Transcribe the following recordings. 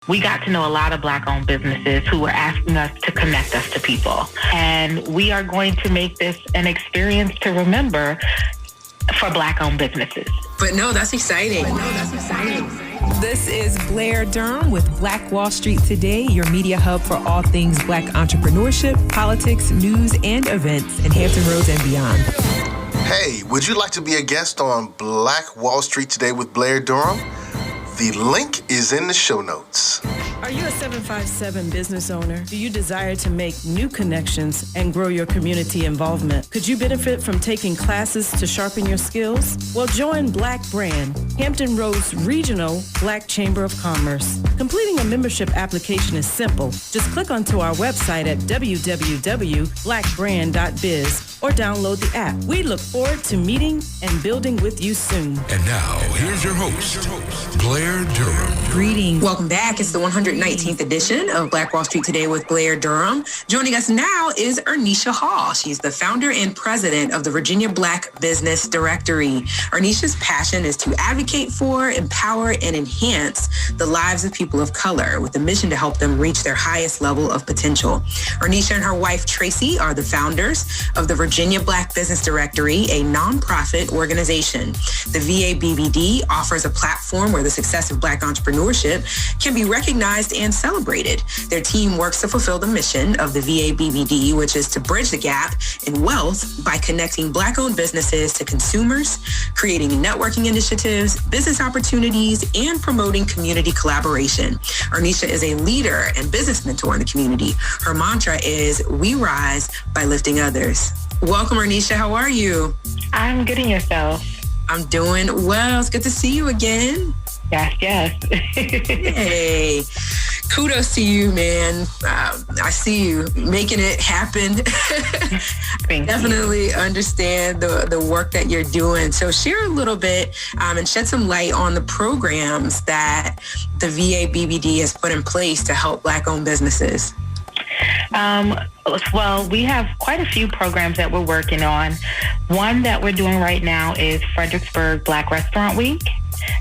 we got to know a lot of Black-owned businesses who were asking us to connect us to people. And we are going to make this an experience to remember for Black-owned businesses. But no, that's exciting. This is Blair Durham with Black Wall Street Today, your media hub for all things Black entrepreneurship, politics, news, and events in Hampton Roads and beyond. Hey, would you like to be a guest on Black Wall Street Today with Blair Durham? The link is in the show notes. Are you a 757 business owner? Do you desire to make new connections and grow your community involvement? Could you benefit from taking classes to sharpen your skills? Well, join Black Brand, Hampton Roads Regional Black Chamber of Commerce. Completing a membership application is simple. Just click onto our website at www.blackbrand.biz or download the app. We look forward to meeting and building with you soon. And now, here's your host, Blair Durham. Greetings. Welcome back. It's the 119th edition of Black Wall Street Today with Blair Durham. Joining us now is Ernisha Hall. She's the founder and president of the Virginia Black Business Directory. Ernisha's passion is to advocate for, empower, and enhance the lives of people of color with a mission to help them reach their highest level of potential. Ernisha and her wife, Tracy, are the founders of the Virginia Black Business Directory, a nonprofit organization. The VABBD offers a platform where the success of Black entrepreneurship can be recognized and celebrated. Their team works to fulfill the mission of the VABBD, which is to bridge the gap in wealth by connecting Black-owned businesses to consumers, creating networking initiatives, business opportunities, and promoting community collaboration. Ernisha is a leader and business mentor in the community. Her mantra is, "We rise by lifting others." Welcome, Ernisha. How are you? I'm good, and yourself? I'm doing well. It's good to see you again. Yes. Hey, kudos to you, man. I see you making it happen. Definitely understand the work that you're doing. So share a little bit and shed some light on the programs that the VABBD has put in place to help Black-owned businesses. Well, we have quite a few programs that we're working on. One that we're doing right now is Fredericksburg Black Restaurant Week.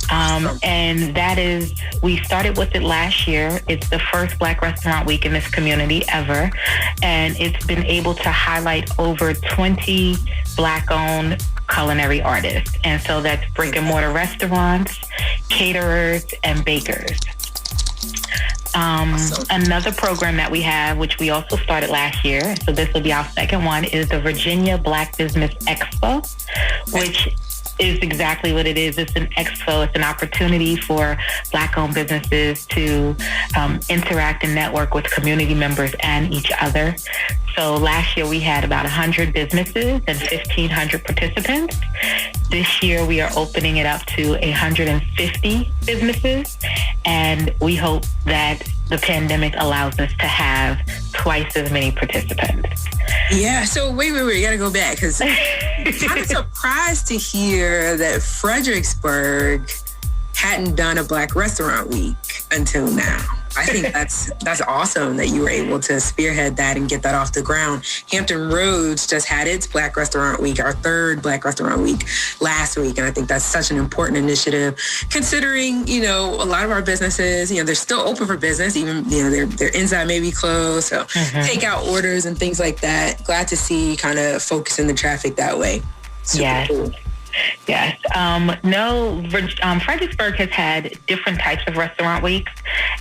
And that is, we started with it last year. It's the first Black Restaurant Week in this community ever. And it's been able to highlight over 20 Black-owned culinary artists. And so that's brick and mortar restaurants, caterers, and bakers. Another program that we have, which we also started last year, so this will be our second one, is the Virginia Black Business Expo, which is exactly what it is. It's an expo. It's an opportunity for Black-owned businesses to interact and network with community members and each other. So last year we had about 100 businesses and 1,500 participants. This year we are opening it up to 150 businesses, and we hope that the pandemic allows us to have twice as many participants. Yeah, so wait, you gotta go back, because I'm kind of surprised to hear that Fredericksburg hadn't done a Black Restaurant Week until now. I think that's awesome that you were able to spearhead that and get that off the ground. Hampton Roads just had its Black Restaurant Week, our third Black Restaurant Week last week. And I think that's such an important initiative, considering, a lot of our businesses, they're still open for business, even, their inside may be closed. So takeout orders and things like that. Glad to see kind of focusing the traffic that way. Super cool. Yes. Fredericksburg has had different types of restaurant weeks,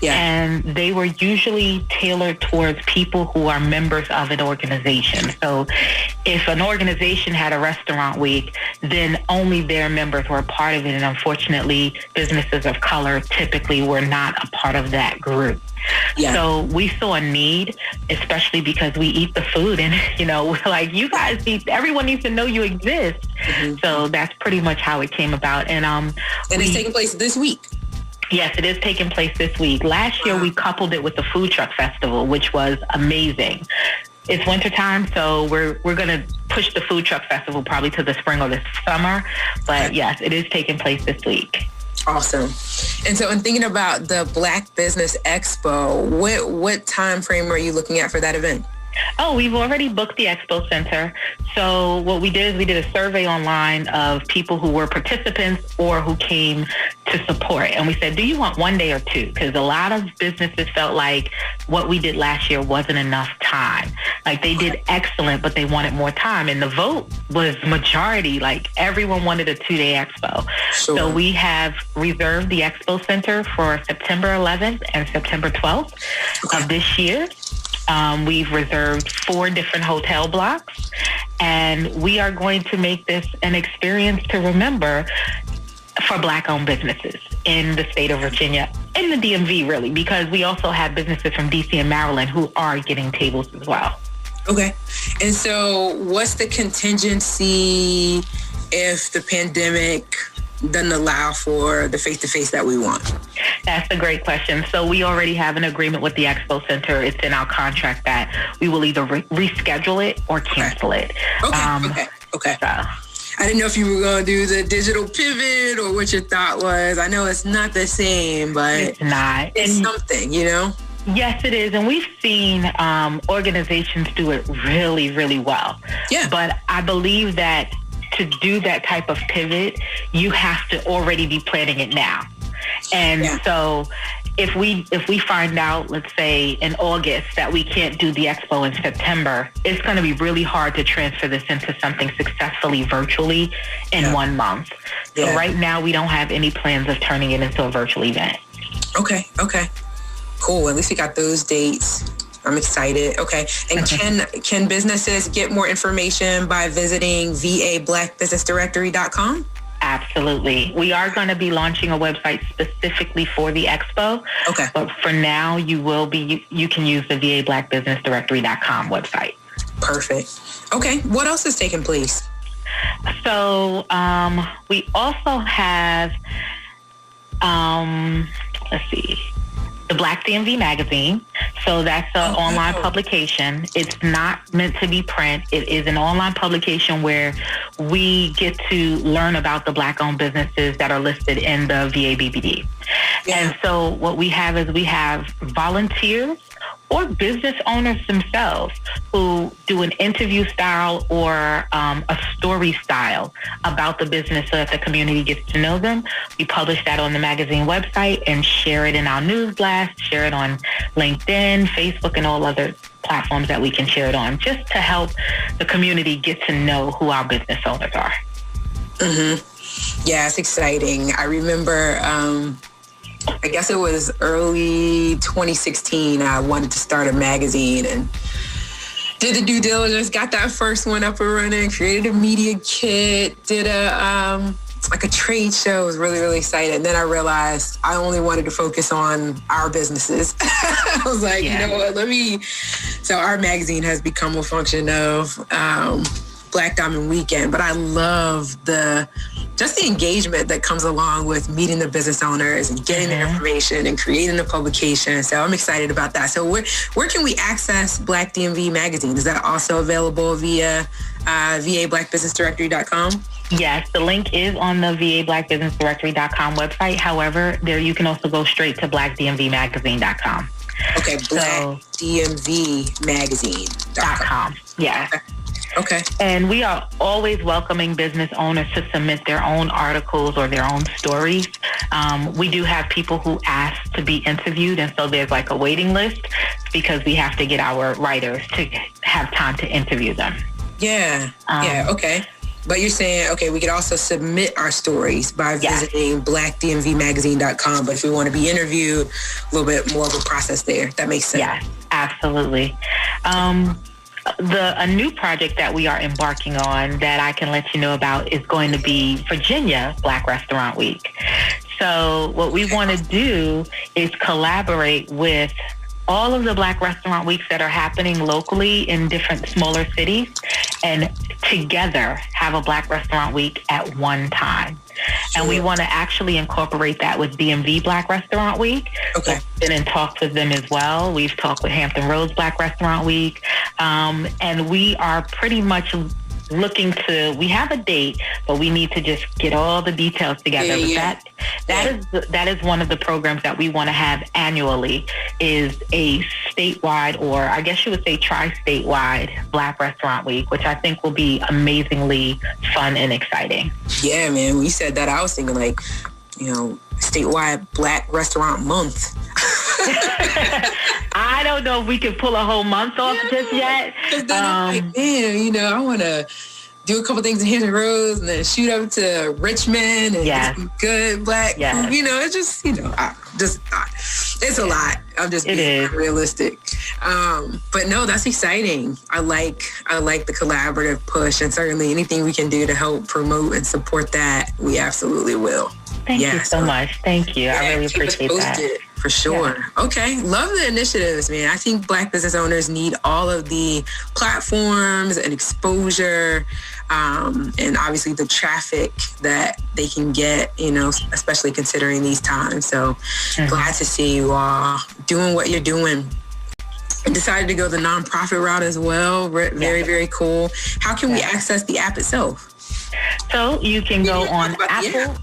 and they were usually tailored towards people who are members of an organization. So if an organization had a restaurant week, then only their members were a part of it. And unfortunately, businesses of color typically were not a part of that group. Yeah. So we saw a need, especially because we eat the food, and we're like, you guys everyone needs to know you exist. So that's pretty much how it came about. And it's taking place this week. Yes, it is taking place this week. Last year we coupled it with the food truck festival, which was amazing. It's wintertime, so we're going to push the food truck festival probably to the spring or the summer. But yes, it is taking place this week. Awesome. And so in thinking about the Black Business Expo, what time frame are you looking at for that event? Oh, we've already booked the Expo Center. So what we did is we did a survey online of people who were participants or who came to support. And we said, do you want 1 day or 2? Because a lot of businesses felt like what we did last year wasn't enough time. Like they did excellent, but they wanted more time. And the vote was majority. Like everyone wanted a 2-day Expo. Sure. So we have reserved the Expo Center for September 11th and September 12th of this year. We've reserved 4 different hotel blocks, and we are going to make this an experience to remember for Black-owned businesses in the state of Virginia, in the DMV, really, because we also have businesses from DC and Maryland who are getting tables as well. Okay. And so what's the contingency if the pandemic doesn't allow for the face-to-face that we want? That's a great question. So we already have an agreement with the Expo Center. It's in our contract that we will either reschedule it or cancel it. Okay. So. I didn't know if you were going to do the digital pivot or what your thought was. I know it's not the same, but it's not. It's something, you know? Yes, it is. And we've seen organizations do it really, really well. Yeah. But I believe that to do that type of pivot, you have to already be planning it now. And so if we find out, let's say in August, that we can't do the Expo in September, it's going to be really hard to transfer this into something successfully virtually in 1 month. So right now we don't have any plans of turning it into a virtual event. Okay. Cool. At least we got those dates. I'm excited. Okay. And can businesses get more information by visiting VABlackBusinessDirectory.com? Absolutely. We are going to be launching a website specifically for the Expo. Okay. But for now, you can use the VABlackBusinessDirectory.com website. Perfect. Okay. What else is taking place? So we also have, let's see, the Black DMV magazine. So that's an online publication. It's not meant to be print. It is an online publication where we get to learn about the Black-owned businesses that are listed in the VABBD. Yeah. And so what we have is we have volunteers or business owners themselves who do an interview style or a story style about the business so that the community gets to know them. We publish that on the magazine website and share it in our news blast, share it on LinkedIn, Facebook, and all other platforms that we can share it on, just to help the community get to know who our business owners are. Mm-hmm. Yeah, it's exciting. I remember, I guess it was early 2016, I wanted to start a magazine and did the due diligence, got that first one up and running, created a media kit, did a trade show. I was really, really excited. And then I realized I only wanted to focus on our businesses. I was like, you know what, so our magazine has become a function of Black Diamond Weekend, but I love the engagement that comes along with meeting the business owners and getting the information and creating the publication. So I'm excited about that. So where can we access Black DMV magazine? Is that also available via VABlackBusinessDirectory.com? Yes, the link is on the VABlackBusinessDirectory.com website. However, there you can also go straight to BlackDMVMagazine.com. Okay, BlackDMVMagazine.com. Yeah. Okay. And we are always welcoming business owners to submit their own articles or their own stories. We do have people who ask to be interviewed, and so there's like a waiting list because we have to get our writers to have time to interview them. Yeah. Okay. But you're saying, okay, we could also submit our stories by visiting BlackDMVMagazine.com. But if we want to be interviewed, a little bit more of a process there. That makes sense. Yeah, absolutely. A new project that we are embarking on that I can let you know about is going to be Virginia Black Restaurant Week. So what we want to do is collaborate with all of the Black Restaurant Weeks that are happening locally in different smaller cities and together have a Black Restaurant Week at one time. And we want to actually incorporate that with DMV Black Restaurant Week. Okay. We've been in talks with them as well. We've talked with Hampton Roads Black Restaurant Week. And we are pretty much we have a date, but we need to just get all the details together. That is one of the programs that we want to have annually, is a statewide, or I guess you would say tri-statewide Black Restaurant Week, which I think will be amazingly fun and exciting. Yeah, man. When you said that, I was thinking like, statewide Black Restaurant Month. I don't know if we can pull a whole month off just yet. Because then I'm like, man, I want to do a couple things in Hampton Roads and then shoot up to Richmond and get some good Black food. It's just, it's a lot. I'm just being realistic. But no, that's exciting. I like the collaborative push, and certainly anything we can do to help promote and support that, we absolutely will. Thank you so much. Thank you. I really appreciate that. For sure. Yeah. Okay. Love the initiatives, man. I think Black business owners need all of the platforms and exposure, and obviously the traffic that they can get, especially considering these times. So glad to see you all doing what you're doing. And decided to go the nonprofit route as well. Very, very cool. How can we access the app itself? So you can go on Apple.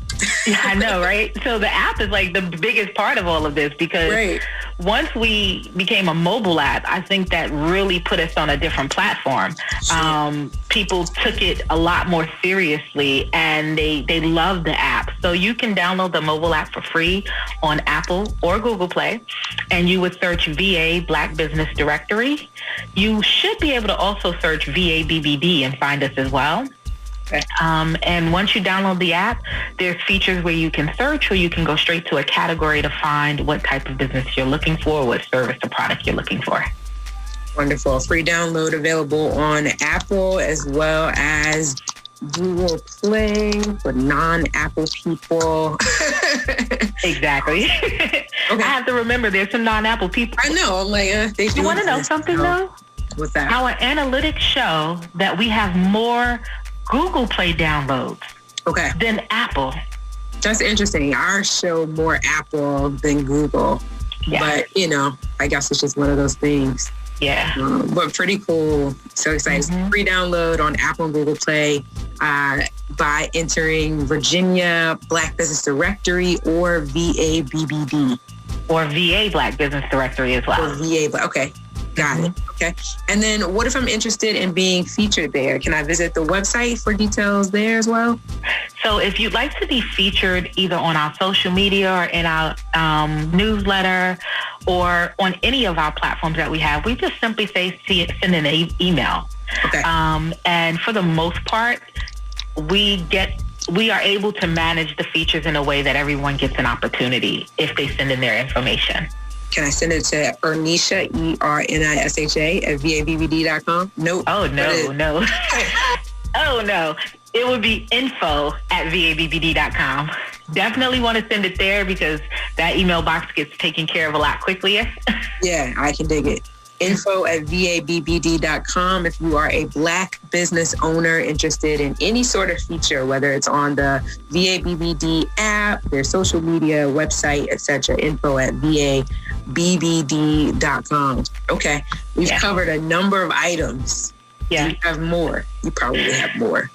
Yeah, I know, right? So the app is like the biggest part of all of this, because once we became a mobile app, I think that really put us on a different platform. People took it a lot more seriously, and they love the app. So you can download the mobile app for free on Apple or Google Play, and you would search VA Black Business Directory. You should be able to also search VA BBD and find us as well. And once you download the app, there's features where you can search, or you can go straight to a category to find what type of business you're looking for, what service or product you're looking for. Wonderful. Free download available on Apple as well as Google Play for non-Apple people. Exactly. I have to remember there's some non-Apple people. I know. I'm like, you want to know something though? What's that? Our analytics show that we have more Google Play downloads than Apple. That's interesting. Ours show more Apple than Google. Yeah. But, I guess it's just one of those things. Yeah. But pretty cool. So excited. Free download on Apple and Google Play by entering Virginia Black Business Directory or VA BBD. Or VA Black Business Directory as well. Or VA Black. Okay. Got it. Okay. And then what if I'm interested in being featured there? Can I visit the website for details there as well? So if you'd like to be featured either on our social media or in our newsletter or on any of our platforms that we have, we just simply say send an email. Okay. And for the most part, we are able to manage the features in a way that everyone gets an opportunity if they send in their information. Can I send it to Ernisha, ERNISHA at VABBD.com? Nope. Oh, no. Oh, no. It would be info at VABBD.com. Definitely want to send it there because that email box gets taken care of a lot quicker. Yeah, I can dig it. Info at VABBD.com if you are a Black business owner interested in any sort of feature, whether it's on the VABBD app, their social media, website, etc. Info at VABBD.com. Okay. We've covered a number of items. Yeah. You have more. You probably have more.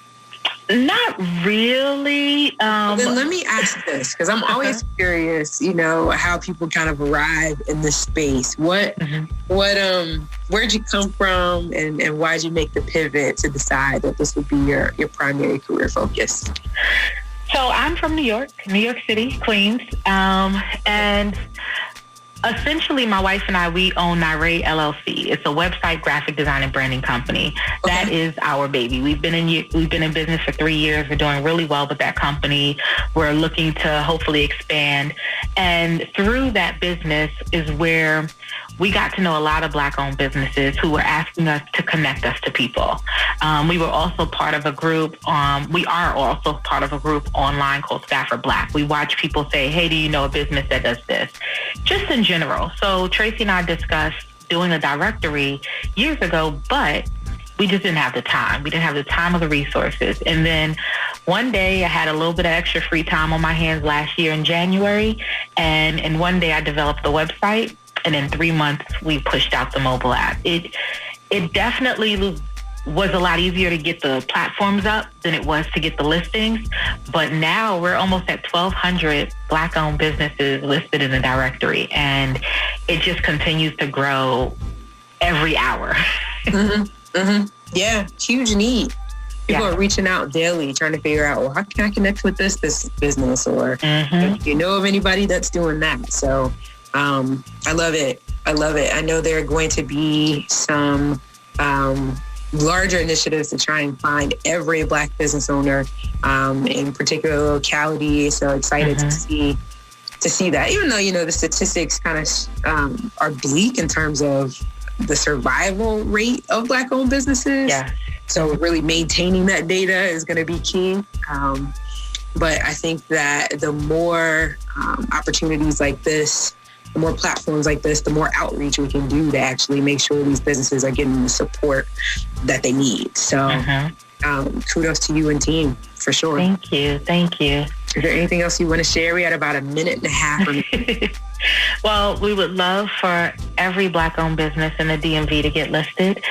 Not really. Then let me ask this, because I'm always curious, how people kind of arrive in this space. Where'd you come from, and why'd you make the pivot to decide that this would be your primary career focus? So I'm from New York City, Queens, and essentially, my wife and I, we own Nire LLC. It's a website graphic design and branding company. Okay. That is our baby. We've been in business for 3 years. We're doing really well with that company. We're looking to hopefully expand. And through that business is where we got to know a lot of Black-owned businesses who were asking us to connect us to people. We were also part of a group. We are also part of a group online called Staff Are Black. We watch people say, hey, do you know a business that does this? Just in general. So Tracy and I discussed doing a directory years ago, but we just didn't have the time. We didn't have the time or the resources. And then one day I had a little bit of extra free time on my hands last year in January. And in one day I developed the website. And in 3 months, we pushed out the mobile app. It definitely was a lot easier to get the platforms up than it was to get the listings. But now we're almost at 1,200 Black-owned businesses listed in the directory, and it just continues to grow every hour. Yeah, huge need. People are reaching out daily, trying to figure out, well, how can I connect with this business? Or if you know of anybody that's doing that. So I love it. I know there are going to be some larger initiatives to try and find every Black business owner in particular locality. So excited to see that, even though, the statistics kind of are bleak in terms of the survival rate of Black-owned businesses. Yeah. So really maintaining that data is going to be key. But I think that the more opportunities like this, the more platforms like this, the more outreach we can do to actually make sure these businesses are getting the support that they need. So kudos to you and team, for sure. Thank you. Is there anything else you want to share? We had about a minute and a half. Well, we would love for every Black-owned business in the DMV to get listed.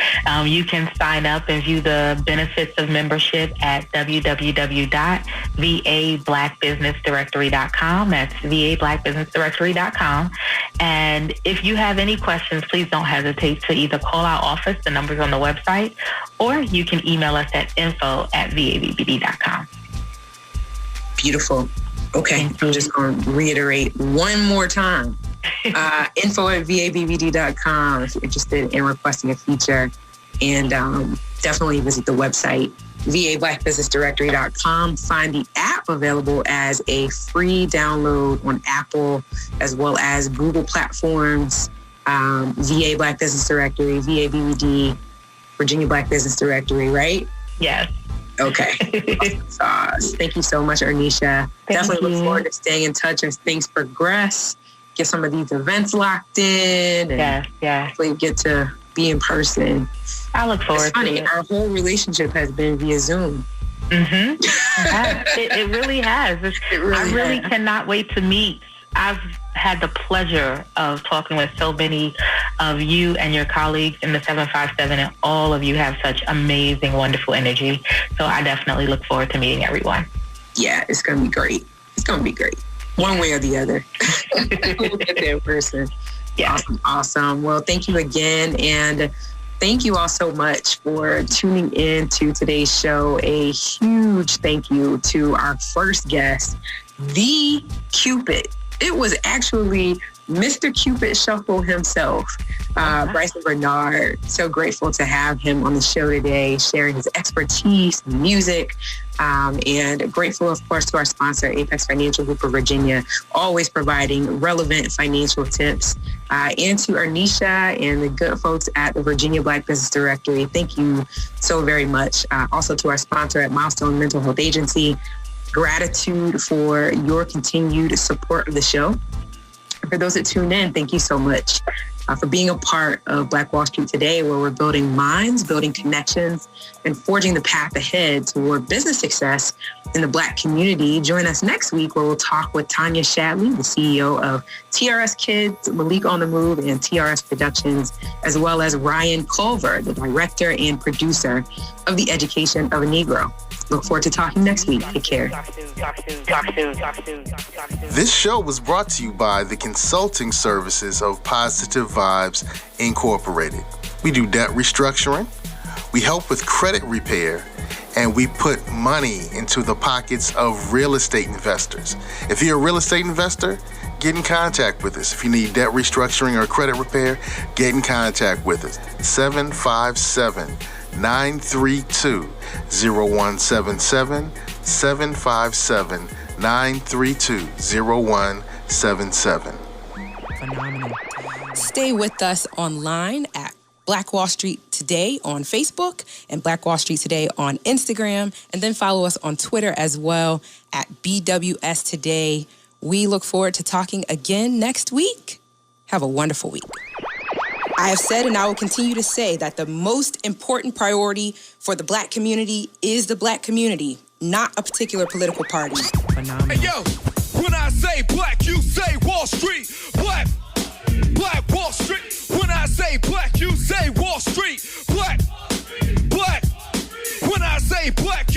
You can sign up and view the benefits of membership at www.vablackbusinessdirectory.com. That's vablackbusinessdirectory.com. And if you have any questions, please don't hesitate to either call our office, the number's on the website, or you can email us at info@vabbd.com. Beautiful. Okay, I'm just going to reiterate one more time. Info@vabbd.com if you're interested in requesting a feature. And definitely visit the website, vablackbusinessdirectory.com. Find the app available as a free download on Apple as well as Google platforms, VA Black Business Directory, VABBD, Virginia Black Business Directory, right? Yes. Okay. Awesome. Thank you so much, Ernisha. Definitely look forward to staying in touch as things progress. Get some of these events locked in. And hopefully get to be in person. I look forward to it. Our whole relationship has been via Zoom. It really has. I really cannot wait to meet. I've had the pleasure of talking with so many of you and your colleagues in the 757, and all of you have such amazing, wonderful energy. So I definitely look forward to meeting everyone. Yeah, it's going to be great. One way or the other. We'll get there in person. Yeah. Awesome. Well, thank you again. And thank you all so much for tuning in to today's show. A huge thank you to our first guest, the Cupid. It was actually Mr. Cupid Shuffle himself, Bryson Bernard. So grateful to have him on the show today, sharing his expertise, music, and grateful, of course, to our sponsor, Apex Financial Group of Virginia, always providing relevant financial tips, and to Ernisha and the good folks at the Virginia Black Business Directory. Thank you so very much. Also to our sponsor at Milestone Mental Health Agency. Gratitude for your continued support of the show. For those that tune in, thank you so much for being a part of Black Wall Street today, where we're building minds, building connections, and forging the path ahead toward business success in the Black community. Join us next week, where we'll talk with Tanya Shadley, the CEO of TRS Kids, Malik on the Move, and TRS Productions, as well as Ryan Culver, the director and producer of The Education of a Negro. Look forward to talking next week. Take care. This show was brought to you by the consulting services of Positive Vibes Incorporated. We do debt restructuring, we help with credit repair, and we put money into the pockets of real estate investors. If you're a real estate investor, get in contact with us. If you need debt restructuring or credit repair, get in contact with us. 757-932-0177, 757-932-0177. Phenomenal. Stay with us online at Black Wall Street Today on Facebook and Black Wall Street Today on Instagram, and then follow us on Twitter as well at BWS Today. We look forward to talking again next week. Have a wonderful week. I have said, and I will continue to say, that the most important priority for the Black community is the Black community, not a particular political party. Phenomenal. Hey, yo, when I say Black, you say Wall Street. Black Wall Street. When I say Black, you say Wall Street. Black black. When I say black,